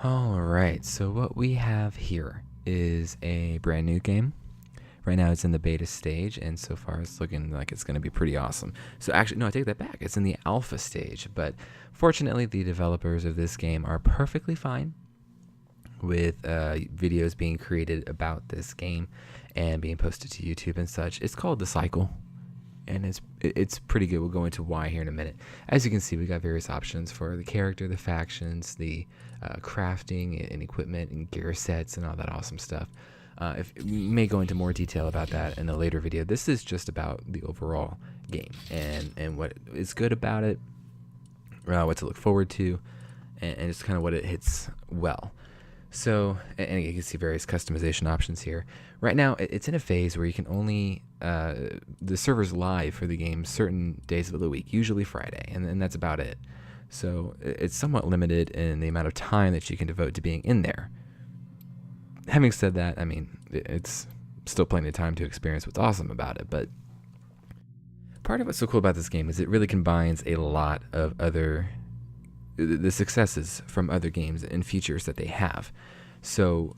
Alright, so what we have here is a brand new game. Right now it's in the beta stage, and so far it's looking like it's going to be pretty awesome. So actually, no, I take that back. It's in the alpha stage, but fortunately the developers of this game are perfectly fine with videos being created about this game and being posted to YouTube and such. It's called The Cycle, and it's pretty good. We'll go into why here in a minute. As you can see, we got various options for the character, the factions, the crafting and equipment and gear sets and all that awesome stuff. If we may go into more detail about that in a later video. This is just about the overall game and what is good about it, what to look forward to, and just kind of what it hits well. So, and you can see various customization options here. Right now, it's in a phase where you can only, the server's live for the game certain days of the week, usually Friday, and that's about it. So it's somewhat limited in the amount of time that you can devote to being in there. Having said that, I mean, it's still plenty of time to experience what's awesome about it, but part of what's so cool about this game is it really combines a lot of the successes from other games and features that they have. So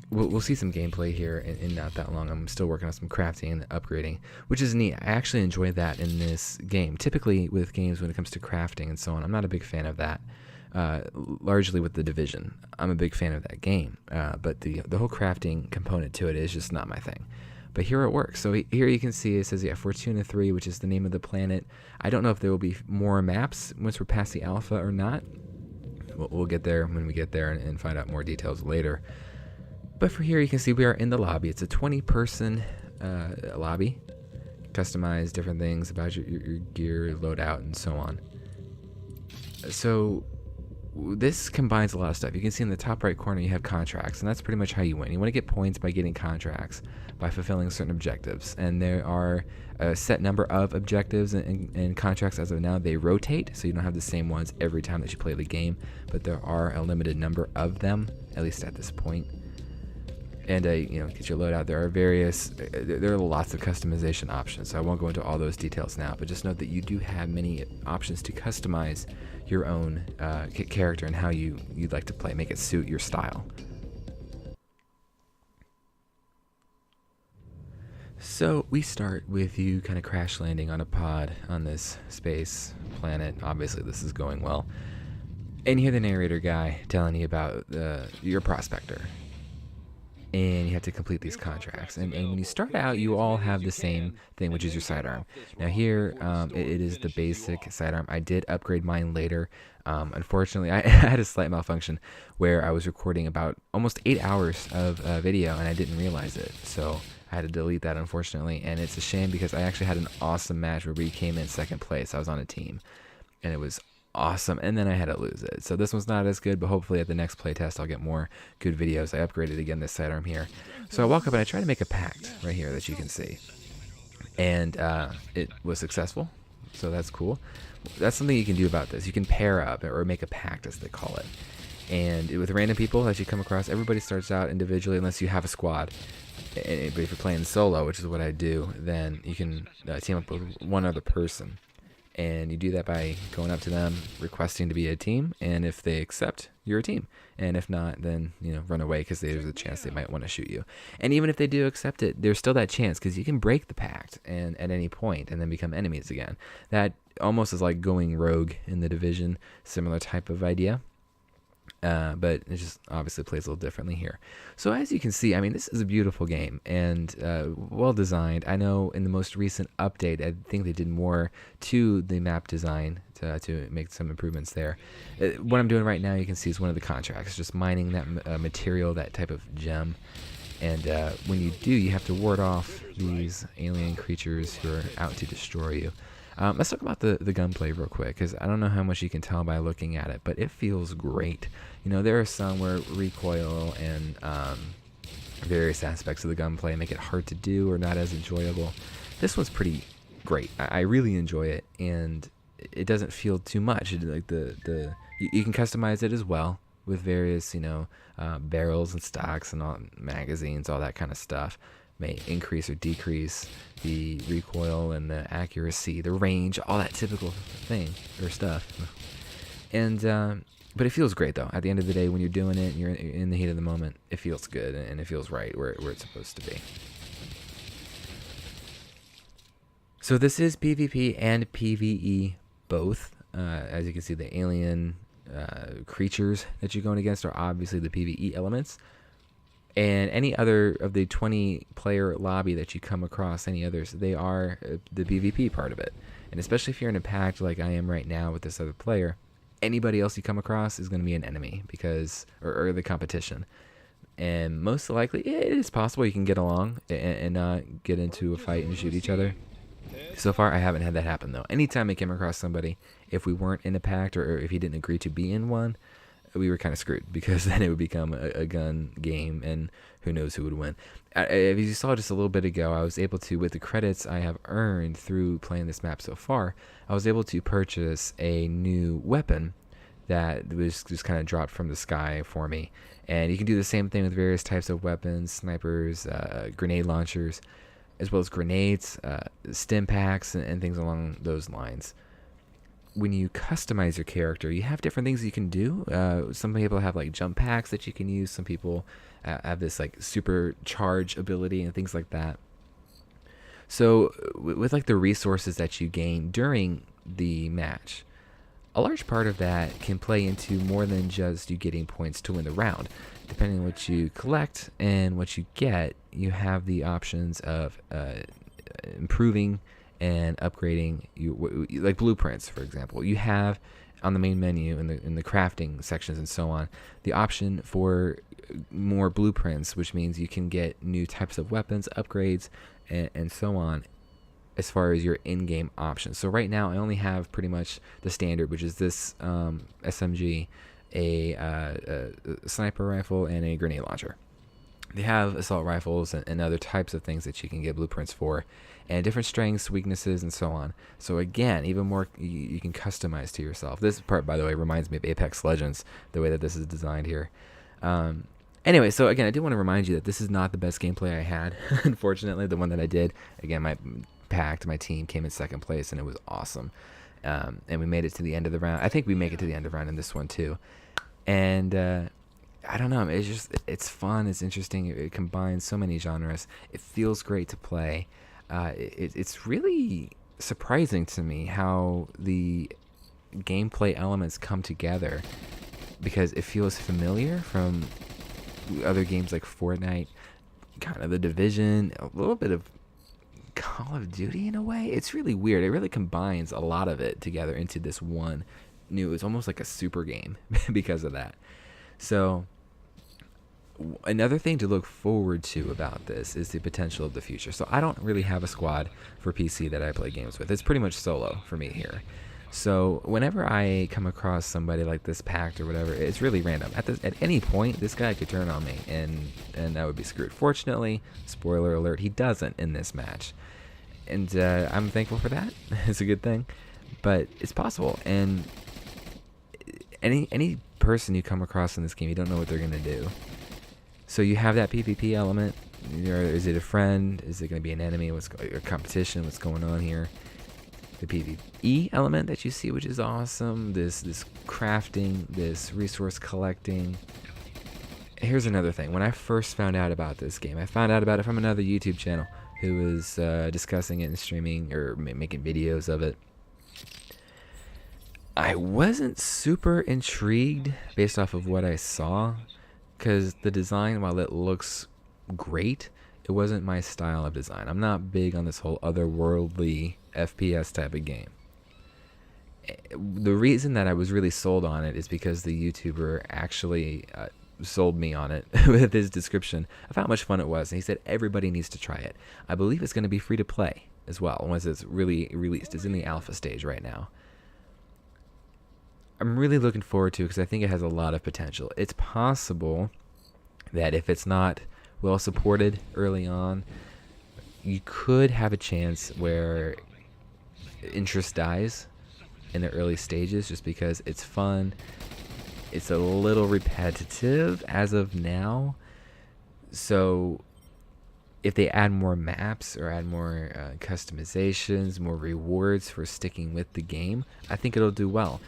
we'll see some gameplay here in not that long. I'm still working on some crafting and upgrading, which is neat. I actually enjoy that in this game. Typically with games when it comes to crafting and so on, I'm not a big fan of that. Largely with The Division, I'm a big fan of that game, but the whole crafting component to it is just not my thing. But here it works. So here you can see it says, yeah, Fortuna 3, which is the name of the planet. I don't know if there will be more maps once we're past the alpha or not. We'll get there when we get there and find out more details later. But for here you can see we are in the lobby. It's a 20-person lobby. Customize different things about your gear, loadout, and so on. So this combines a lot of stuff. You can see in the top right corner you have contracts, and that's pretty much how you win. You want to get points by getting contracts, by fulfilling certain objectives, and there are a set number of objectives and contracts as of now. They rotate, so you don't have the same ones every time that you play the game, but there are a limited number of them, at least at this point. And get your loadout. There are lots of customization options, so I won't go into all those details now, but just note that you do have many options to customize your own character and how you'd like to play, make it suit your style. So we start with you kind of crash landing on a pod on this space planet. Obviously this is going well. And you hear the narrator guy telling you about your prospector. And you have to complete these contracts. And when you start out, you all have the same thing, which is your sidearm. Now here, it is the basic sidearm. I did upgrade mine later. Unfortunately, I had a slight malfunction where I was recording about almost 8 hours of video, and I didn't realize it. So I had to delete that, unfortunately. And it's a shame because I actually had an awesome match where we came in second place. I was on a team, and it was awesome, and then I had to lose it. So this one's not as good, but hopefully at the next playtest I'll get more good videos. I upgraded again this sidearm here. So I walk up and I try to make a pact right here that you can see. And it was successful, so that's cool. That's something you can do about this. You can pair up or make a pact, as they call it. And with random people that you come across, everybody starts out individually unless you have a squad. But if you're playing solo, which is what I do, then you can team up with one other person. And you do that by going up to them, requesting to be a team, and if they accept, you're a team. And if not, then run away because there's a chance they might want to shoot you. And even if they do accept it, there's still that chance because you can break the pact and at any point and then become enemies again. That almost is like going rogue in The Division, similar type of idea. But it just obviously plays a little differently here. So as you can see, I mean, this is a beautiful game and well designed. I know in the most recent update, I think they did more to the map design to make some improvements there. What I'm doing right now, you can see, is one of the contracts, just mining that material, that type of gem. And when you do, you have to ward off these alien creatures who are out to destroy you. Let's talk about the gunplay real quick, because I don't know how much you can tell by looking at it, but it feels great. There are some where recoil and various aspects of the gunplay make it hard to do or not as enjoyable. This one's pretty great. I really enjoy it, and it doesn't feel too much. Like you can customize it as well with various barrels and stocks and all, magazines, all that kind of stuff. May increase or decrease the recoil and the accuracy, the range, all that typical thing or stuff. And But it feels great though. At the end of the day, when you're doing it, you're in the heat of the moment. It feels good and it feels right where it's supposed to be. So this is PvP and PvE both. As you can see, the alien creatures that you're going against are obviously the PvE elements. And any other of the 20-player lobby that you come across, any others, they are the PvP part of it. And especially if you're in a pact like I am right now with this other player, anybody else you come across is going to be an enemy because, or the competition. And most likely, it is possible you can get along and not get into a fight and shoot each other. So far, I haven't had that happen, though. Anytime I came across somebody, if we weren't in a pact or if he didn't agree to be in one, we were kind of screwed because then it would become a gun game and who knows who would win. As you saw just a little bit ago, I was able to, with the credits I have earned through playing this map so far, I was able to purchase a new weapon that was just kind of dropped from the sky for me. And you can do the same thing with various types of weapons, snipers, grenade launchers, as well as grenades, stim packs, and things along those lines. When you customize your character, you have different things you can do. Some people have like jump packs that you can use. Some people have this like super charge ability and things like that. So with like the resources that you gain during the match, a large part of that can play into more than just you getting points to win the round. Depending on what you collect and what you get, you have the options of improving and upgrading like blueprints, for example. You have on the main menu in the crafting sections and so on the option for more blueprints, which means you can get new types of weapons, upgrades, and so on as far as your in-game options. So right now I only have pretty much the standard, which is this SMG, a sniper rifle, and a grenade launcher. They have assault rifles and other types of things that you can get blueprints for, and different strengths, weaknesses, and so on. So again, even more you can customize to yourself. This part, by the way, reminds me of Apex Legends, the way that this is designed here. Anyway, so again, I did want to remind you that this is not the best gameplay I had. Unfortunately, the one that I did, again, my team came in second place, and it was awesome. And we made it to the end of the round. I think we make it to the end of the round in this one too. And I don't know. It's fun. It's interesting. It combines so many genres. It feels great to play. It's really surprising to me how the gameplay elements come together, because it feels familiar from other games like Fortnite, kind of The Division, a little bit of Call of Duty in a way. It's really weird. It really combines a lot of it together into this one new. It's almost like a super game because of that. So another thing to look forward to about this is the potential of the future. So I don't really have a squad for PC that I play games with. It's pretty much solo for me here. So whenever I come across somebody like this pact or whatever, it's really random. At any point, this guy could turn on me, and I would be screwed. Fortunately, spoiler alert, he doesn't in this match, and I'm thankful for that. It's a good thing, but it's possible. And any person you come across in this game, you don't know what they're gonna do. So you have that PvP element. Is it a friend? Is it gonna be an enemy? What's a competition? What's going on here? The PvE element that you see, which is awesome. This crafting, this resource collecting. Here's another thing. When I first found out about this game, I found out about it from another YouTube channel who was discussing it and streaming or making videos of it. I wasn't super intrigued based off of what I saw, because the design, while it looks great, it wasn't my style of design. I'm not big on this whole otherworldly FPS type of game. The reason that I was really sold on it is because the YouTuber actually sold me on it with his description of how much fun it was. And he said everybody needs to try it. I believe it's going to be free to play as well once it's really released. It's in the alpha stage right now. I'm really looking forward to it because I think it has a lot of potential. It's possible that if it's not well supported early on, you could have a chance where interest dies in the early stages just because it's fun. It's a little repetitive as of now. So if they add more maps or add more customizations, more rewards for sticking with the game, I think it'll do well.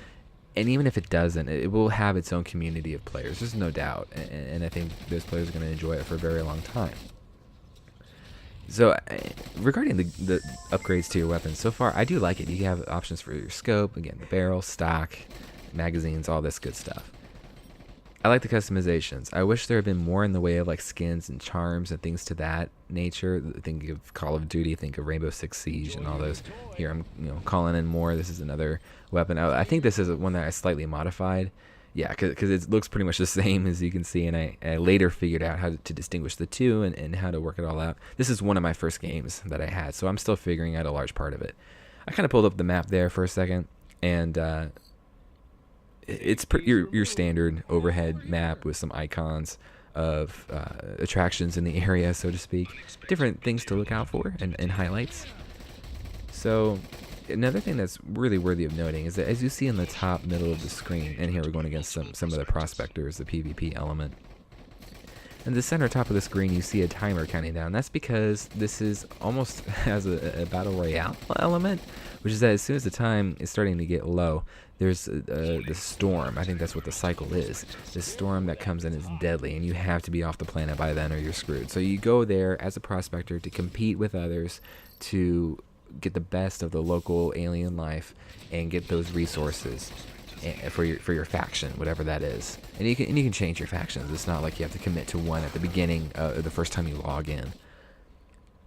And even if it doesn't, it will have its own community of players. There's no doubt, and I think those players are going to enjoy it for a very long time. So, regarding the upgrades to your weapons, so far I do like it. You have options for your scope, again, the barrel, stock, magazines, all this good stuff. I like the customizations. I wish there had been more in the way of like skins and charms and things to that nature. Think of Call of Duty, think of Rainbow Six Siege and all those. Here I'm calling in more. This is another weapon. I think this is one that I slightly modified. Yeah, because it looks pretty much the same as you can see, and I later figured out how to distinguish the two and how to work it all out. This is one of my first games that I had, so I'm still figuring out a large part of it. I kind of pulled up the map there for a second, and it's your standard overhead map with some icons of attractions in the area, so to speak. Different things to look out for and highlights. So another thing that's really worthy of noting is that as you see in the top middle of the screen, and here we're going against some of the prospectors, the PvP element. In the center top of the screen, you see a timer counting down. That's because this is almost has a battle royale element, which is that as soon as the time is starting to get low, there's the storm. I think that's what the cycle is. The storm that comes in is deadly, and you have to be off the planet by then or you're screwed. So you go there as a prospector to compete with others to get the best of the local alien life and get those resources for your faction, whatever that is. And you can change your factions. It's not like you have to commit to one at the beginning the first time you log in.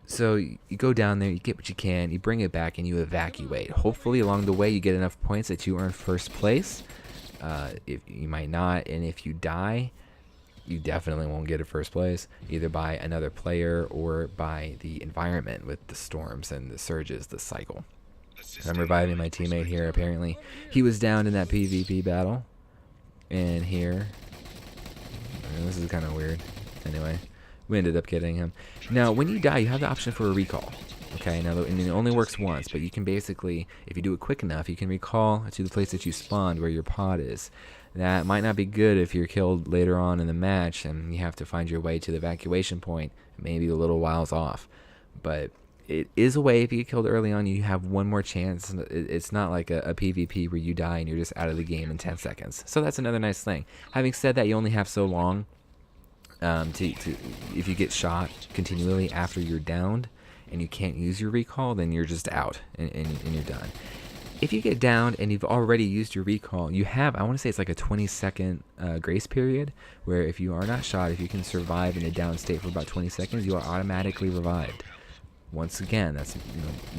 So you go down there, you get what you can, you bring it back, and you evacuate. Hopefully along the way you get enough points that you earn first place. If you might not, and if you die, you definitely won't get a first place, either by another player or by the environment with the storms and the surges, the cycle. I'm reviving my teammate here. Apparently he was down in that PvP battle, and here, this is kind of weird. Anyway, we ended up getting him. Now when you die, you have the option for a recall. Okay, now and it only works once, but you can basically, if you do it quick enough, you can recall to the place that you spawned where your pod is. That might not be good if you're killed later on in the match and you have to find your way to the evacuation point, maybe a little whiles off. But it is a way. If you get killed early on, you have one more chance. It's not like a PvP where you die and you're just out of the game in 10 seconds. So that's another nice thing. Having said that, you only have so long if you get shot continually after you're downed and you can't use your recall, then you're just out and you're done. If you get downed and you've already used your recall, you have, I want to say it's like a 20-second grace period, where if you are not shot, if you can survive in a down state for about 20 seconds, you are automatically revived. Once again, that's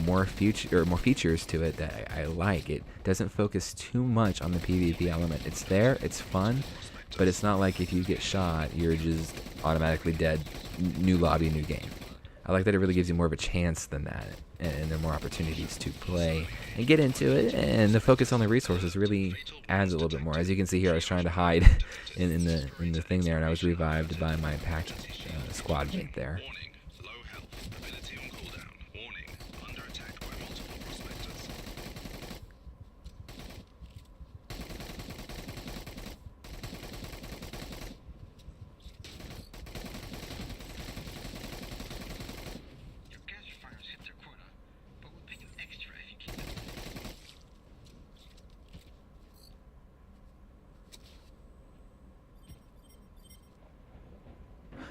more features to it that I like. It doesn't focus too much on the PvP element. It's there, it's fun, but it's not like if you get shot, you're just automatically dead. New lobby, new game. I like that it really gives you more of a chance than that, and there are more opportunities to play and get into it, and the focus on the resources really adds a little bit more. As you can see here, I was trying to hide in the thing there, and I was revived by my pack squad mate there.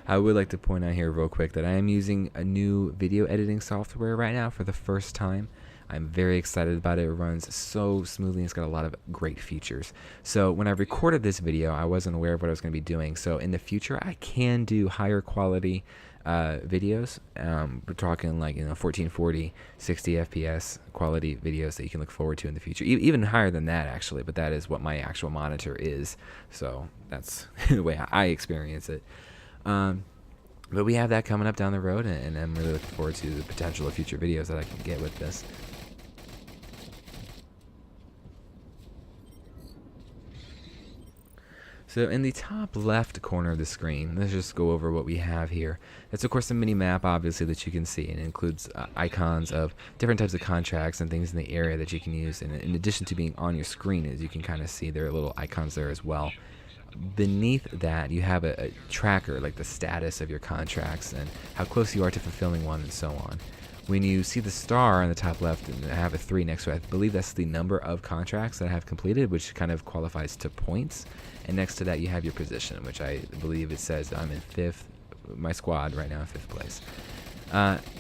I would like to point out here real quick that I am using a new video editing software right now for the first time. I'm very excited about it. It runs so smoothly. It's got a lot of great features. So when I recorded this video, I wasn't aware of what I was going to be doing. So in the future, I can do higher quality videos. We're talking like 1440, 60 FPS quality videos that you can look forward to in the future. Even higher than that, actually. But that is what my actual monitor is. So that's the way I experience it. But we have that coming up down the road, and I'm really looking forward to the potential of future videos that I can get with this. So in the top left corner of the screen, let's just go over what we have here. That's of course a mini map, obviously, that you can see, and it includes icons of different types of contracts and things in the area that you can use. And in addition to being on your screen, as you can kind of see, there are little icons there as well. Beneath that, you have a tracker, like the status of your contracts and how close you are to fulfilling one and so on. When you see the star on the top left and I have a 3 next to it, I believe that's the number of contracts that I have completed, which kind of qualifies to points. And next to that, you have your position, which I believe it says I'm in 5th. My squad right now in 5th place.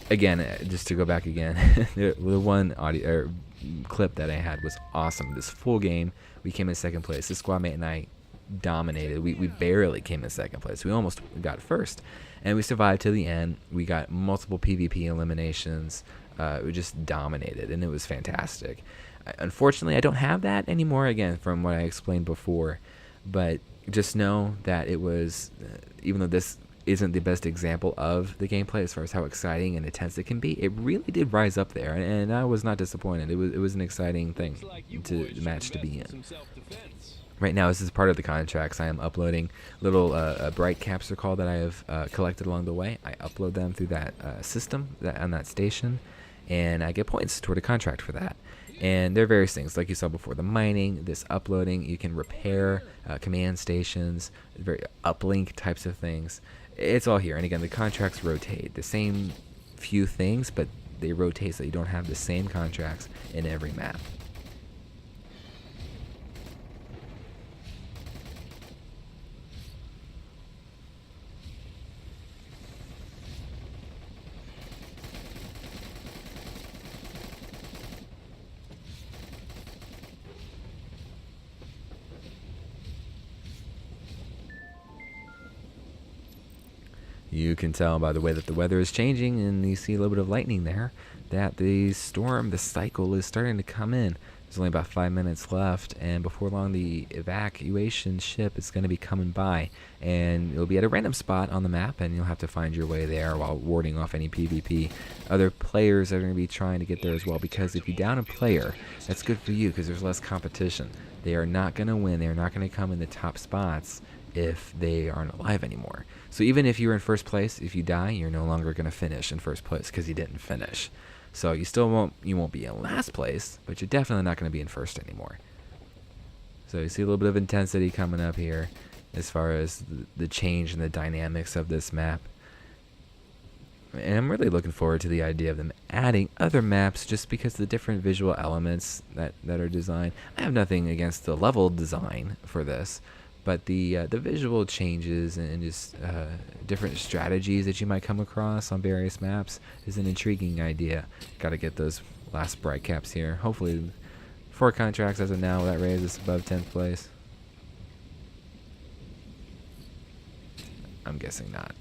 Again, just to go back again, the one audio or clip that I had was awesome. This full game, we came in 2nd place. This squad mate and I dominated. We barely came in 2nd place. We almost got 1st, and we survived to the end. We got multiple PvP eliminations. We just dominated, and it was fantastic. Unfortunately, I don't have that anymore, again, from what I explained before, but just know that it was, even though this isn't the best example of the gameplay as far as how exciting and intense it can be, it really did rise up there, and I was not disappointed. It was an exciting thing to match to be in. Right now, this is part of the contracts. I am uploading little bright caps, are called, that I have collected along the way. I upload them through that system on that station, and I get points toward a contract for that. And there are various things, like you saw before, the mining, this uploading. You can repair command stations, very uplink types of things. It's all here. And again, the contracts rotate. The same few things, but they rotate so you don't have the same contracts in every map. You can tell by the way that the weather is changing, and you see a little bit of lightning there, that the storm, the cycle, is starting to come in. There's only about 5 minutes left, and before long the evacuation ship is going to be coming by, and it'll be at a random spot on the map, and you'll have to find your way there while warding off any PvP. Other players are going to be trying to get there as well, because if you down a player, that's good for you because there's less competition. They are not going to win. They are not going to come in the top spots if they aren't alive anymore. So even if you're in 1st place, if you die, you're no longer going to finish in 1st place because you didn't finish. So you won't be in last place, but you're definitely not going to be in 1st anymore. So you see a little bit of intensity coming up here as far as the change in the dynamics of this map. And I'm really looking forward to the idea of them adding other maps, just because of the different visual elements that are designed. I have nothing against the level design for this, but the visual changes and just different strategies that you might come across on various maps is an intriguing idea. Got to get those last bright caps here. Hopefully 4 contracts as of now, that raises above 10th place. I'm guessing not.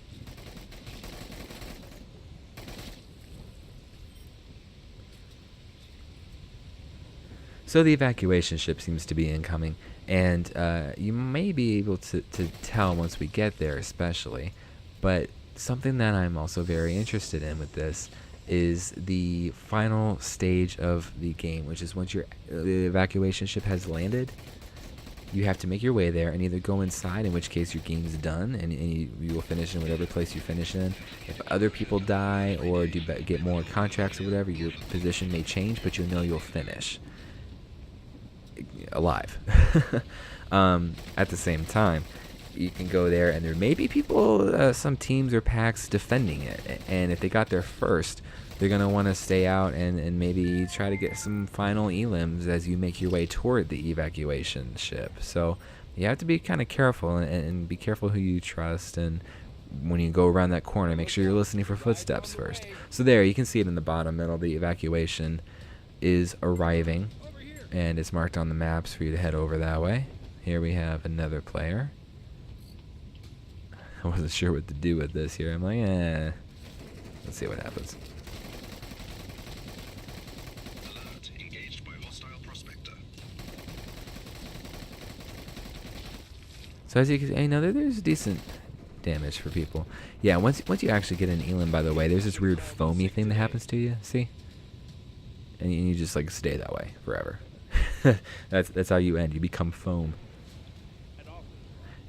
So the evacuation ship seems to be incoming, and you may be able to tell once we get there especially, but something that I'm also very interested in with this is the final stage of the game, which is once the evacuation ship has landed, you have to make your way there and either go inside, in which case your game's done, and you will finish in whatever place you finish in. If other people die or get more contracts or whatever, your position may change, but you'll finish alive. At the same time, you can go there and there may be people, some teams or packs defending it, and if they got there first, they're going to want to stay out and maybe try to get some final elims as you make your way toward the evacuation ship. So you have to be kind of careful and be careful who you trust, and when you go around that corner, make sure you're listening for footsteps first. So there, you can see it in the bottom middle, the evacuation is arriving, and it's marked on the maps for you to head over that way. Here we have another player. I wasn't sure what to do with this here. I'm like, let's see what happens. Alert, engaged by hostile prospector. So as you can see, there's decent damage for people. Yeah, once you actually get an elim, by the way, there's this weird foamy thing that happens to you. See? And you just like stay that way forever. That's how you end. You become foam.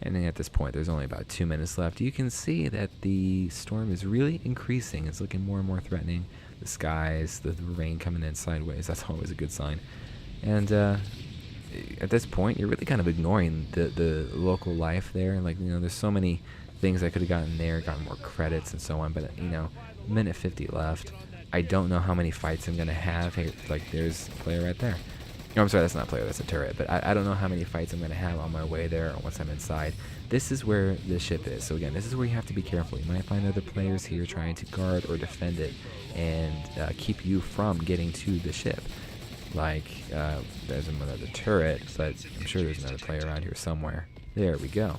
And then at this point, there's only about 2 minutes left. You can see that the storm is really increasing. It's looking more and more threatening. The skies, the rain coming in sideways. That's always a good sign. And at this point, you're really kind of ignoring the local life there. Like, there's so many things I could have gotten there, gotten more credits and so on. But, minute 50 left. I don't know how many fights I'm gonna have. Hey, like there's a player right there. No, I'm sorry, that's not a player, that's a turret. But I don't know how many fights I'm gonna have on my way there or once I'm inside. This is where the ship is. So again, this is where you have to be careful. You might find other players here trying to guard or defend it and keep you from getting to the ship. Like, there's another turret, but I'm sure there's another player around here somewhere. There we go.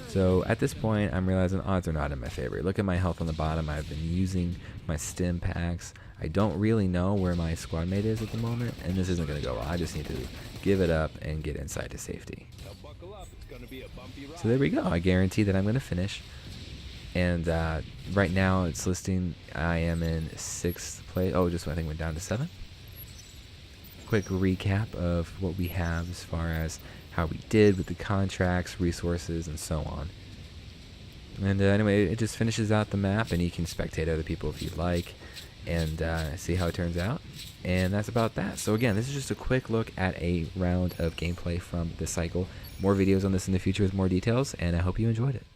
So at this point, I'm realizing odds are not in my favor. Look at my health on the bottom. I've been using my stim packs. I don't really know where my squad mate is at the moment, and this isn't going to go well. I just need to give it up and get inside to safety. So there we go. I guarantee that I'm going to finish. And right now it's listing I am in 6th place. Oh, just I think went down to 7. Quick recap of what we have as far as how we did with the contracts, resources, and so on. And anyway, it just finishes out the map, and you can spectate other people if you'd like, and see how it turns out. And that's about that. So again, this is just a quick look at a round of gameplay from the cycle. More videos on this in the future with more details, and I hope you enjoyed it.